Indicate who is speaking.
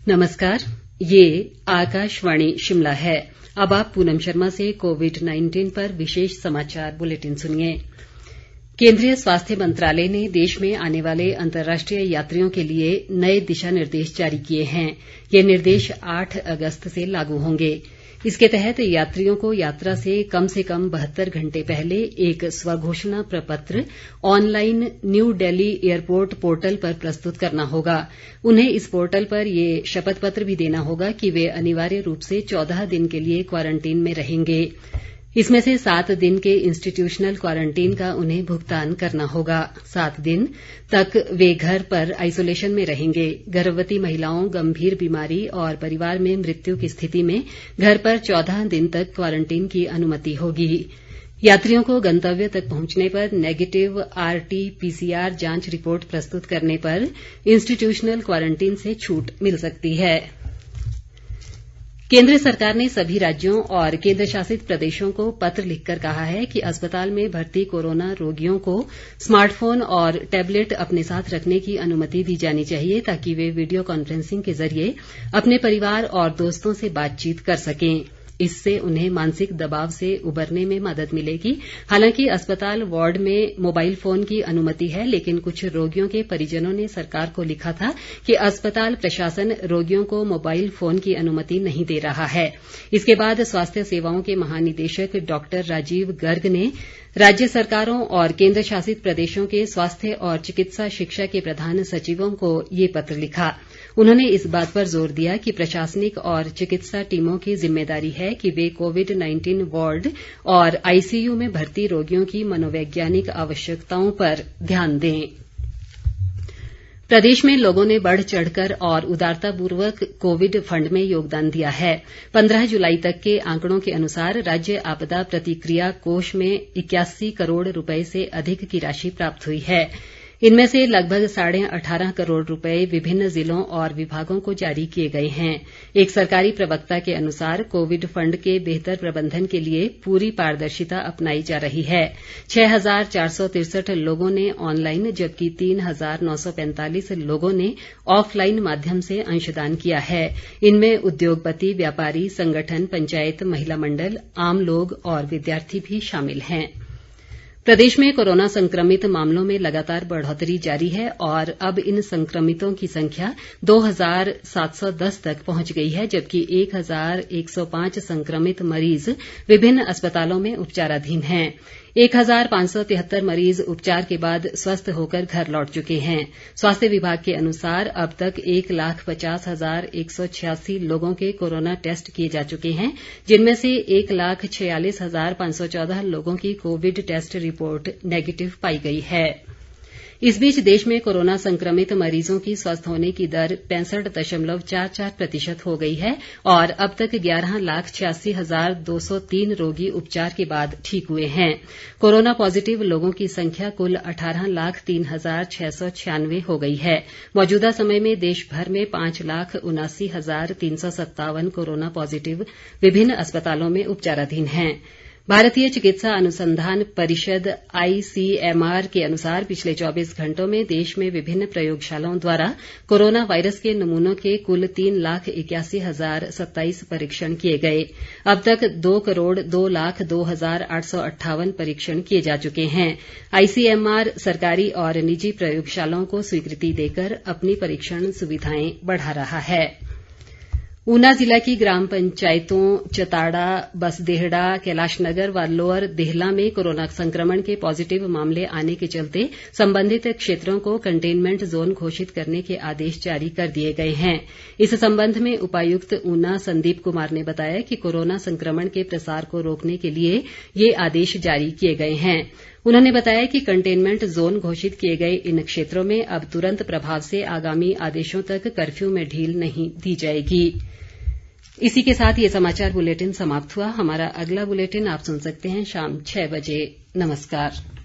Speaker 1: नमस्कार, ये आकाशवाणी शिमला है। अब आप पूनम शर्मा से कोविड-19 पर विशेष समाचार बुलेटिन सुनिए। केंद्रीय स्वास्थ्य मंत्रालय ने देश में आने वाले अंतर्राष्ट्रीय यात्रियों के लिए नए दिशा निर्देश जारी किए हैं। ये निर्देश 8 अगस्त से लागू होंगे। इसके तहत यात्रियों को यात्रा से कम 72 घंटे पहले एक स्वघोषणा प्रपत्र online new Delhi airport portal पर प्रस्तुत करना होगा। उन्हें इस पोर्टल पर ये शपथ पत्र भी देना होगा कि वे अनिवार्य रूप से 14 दिन के लिए क्वारंटीन में रहेंगे। इसमें से 7 दिन के इंस्टीट्यूशनल क्वारंटीन का उन्हें भुगतान करना होगा। 7 दिन तक वे घर पर आइसोलेशन में रहेंगे। गर्भवती महिलाओं, गंभीर बीमारी और परिवार में मृत्यु की स्थिति में घर पर 14 दिन तक क्वारंटीन की अनुमति होगी। यात्रियों को गंतव्य तक पहुंचने पर नेगेटिव RT-PCR जांच रिपोर्ट प्रस्तुत करने पर इंस्टीट्यूशनल क्वारंटीन से छूट मिल सकती है। केंद्र सरकार ने सभी राज्यों और केंद्र शासित प्रदेशों को पत्र लिखकर कहा है कि अस्पताल में भर्ती कोरोना रोगियों को स्मार्टफोन और टैबलेट अपने साथ रखने की अनुमति दी जानी चाहिए ताकि वे वीडियो कॉन्फ्रेंसिंग के जरिए अपने परिवार और दोस्तों से बातचीत कर सकें। इससे उन्हें मानसिक दबाव से उबरने में मदद मिलेगी। हालांकि अस्पताल वार्ड में मोबाइल फोन की अनुमति है, लेकिन कुछ रोगियों के परिजनों ने सरकार को लिखा था कि अस्पताल प्रशासन रोगियों को मोबाइल फोन की अनुमति नहीं दे रहा है। इसके बाद स्वास्थ्य सेवाओं के महानिदेशक डॉक्टर राजीव गर्ग ने राज्य सरकारों और केंद्र शासित प्रदेशों के स्वास्थ्य और चिकित्सा शिक्षा के प्रधान सचिवों को ये पत्र लिखा। उन्होंने इस बात पर जोर दिया कि प्रशासनिक और चिकित्सा टीमों की जिम्मेदारी है कि वे कोविड-19 वार्ड और ICU में भर्ती रोगियों की मनोवैज्ञानिक आवश्यकताओं पर ध्यान दें। प्रदेश में लोगों ने बढ़ चढ़कर और उदारतापूर्वक कोविड फंड में योगदान दिया है। 15 जुलाई तक के आंकड़ों के अनुसार राज्य आपदा प्रतिक्रिया कोष में 81 करोड़ रुपए से अधिक की राशि प्राप्त हुई है। इनमें से लगभग 18.5 करोड़ रुपए विभिन्न जिलों और विभागों को जारी किए गए हैं। एक सरकारी प्रवक्ता के अनुसार कोविड फंड के बेहतर प्रबंधन के लिए पूरी पारदर्शिता अपनाई जा रही है। 6,463 लोगों ने ऑनलाइन जबकि 3,945 लोगों ने ऑफलाइन माध्यम से अंशदान किया है। इनमें उद्योगपति, व्यापारी, संगठन, पंचायत, महिला मंडल, आम लोग और विद्यार्थी भी शामिल हैं। प्रदेश में कोरोना संक्रमित मामलों में लगातार बढ़ोतरी जारी है और अब इन संक्रमितों की संख्या 2,710 तक पहुंच गई है, जबकि 1,105 संक्रमित मरीज विभिन्न अस्पतालों में उपचाराधीन हैं। 1,573 मरीज उपचार के बाद स्वस्थ होकर घर लौट चुके हैं। स्वास्थ्य विभाग के अनुसार अब तक 1,50,186 लोगों के कोरोना टेस्ट किए जा चुके हैं, जिनमें से 1,46,514 लोगों की कोविड टेस्ट रिपोर्ट नेगेटिव पाई गई है। इस बीच देश में कोरोना संक्रमित मरीजों की स्वस्थ होने की दर 65.44% हो गई है और अब तक 11,86,203 रोगी उपचार के बाद ठीक हुए हैं। कोरोना पॉजिटिव लोगों की संख्या कुल 18,03,696 हो गई है। मौजूदा समय में देश भर में 5,79,357 कोरोना पॉजिटिव विभिन्न अस्पतालों में उपचाराधीन हैं। भारतीय चिकित्सा अनुसंधान परिषद ICMR के अनुसार पिछले 24 घंटों में देश में विभिन्न प्रयोगशालाओं द्वारा कोरोना वायरस के नमूनों के कुल 3,81,027 परीक्षण किए गए। अब तक 2,02,02,858 परीक्षण किए जा चुके हैं। ICMR सरकारी और निजी प्रयोगशालाओं को स्वीकृति देकर अपनी परीक्षण सुविधाएं बढ़ा रहा है। ऊना जिला की ग्राम पंचायतों चताड़ा, बसदेहड़ा, कैलाशनगर व लोअर देहला में कोरोना संक्रमण के पॉजिटिव मामले आने के चलते संबंधित क्षेत्रों को कंटेनमेंट जोन घोषित करने के आदेश जारी कर दिए गए हैं। इस संबंध में उपायुक्त ऊना संदीप कुमार ने बताया कि कोरोना संक्रमण के प्रसार को रोकने के लिए ये आदेश जारी किए गए हैं। उन्होंने बताया कि कंटेनमेंट जोन घोषित किए गए इन क्षेत्रों में अब तुरंत प्रभाव से आगामी आदेशों तक कर्फ्यू में ढील नहीं दी जाएगी। इसी के साथ ये समाचार बुलेटिन समाप्त हुआ। हमारा अगला बुलेटिन आप सुन सकते हैं शाम 6 बजे। नमस्कार।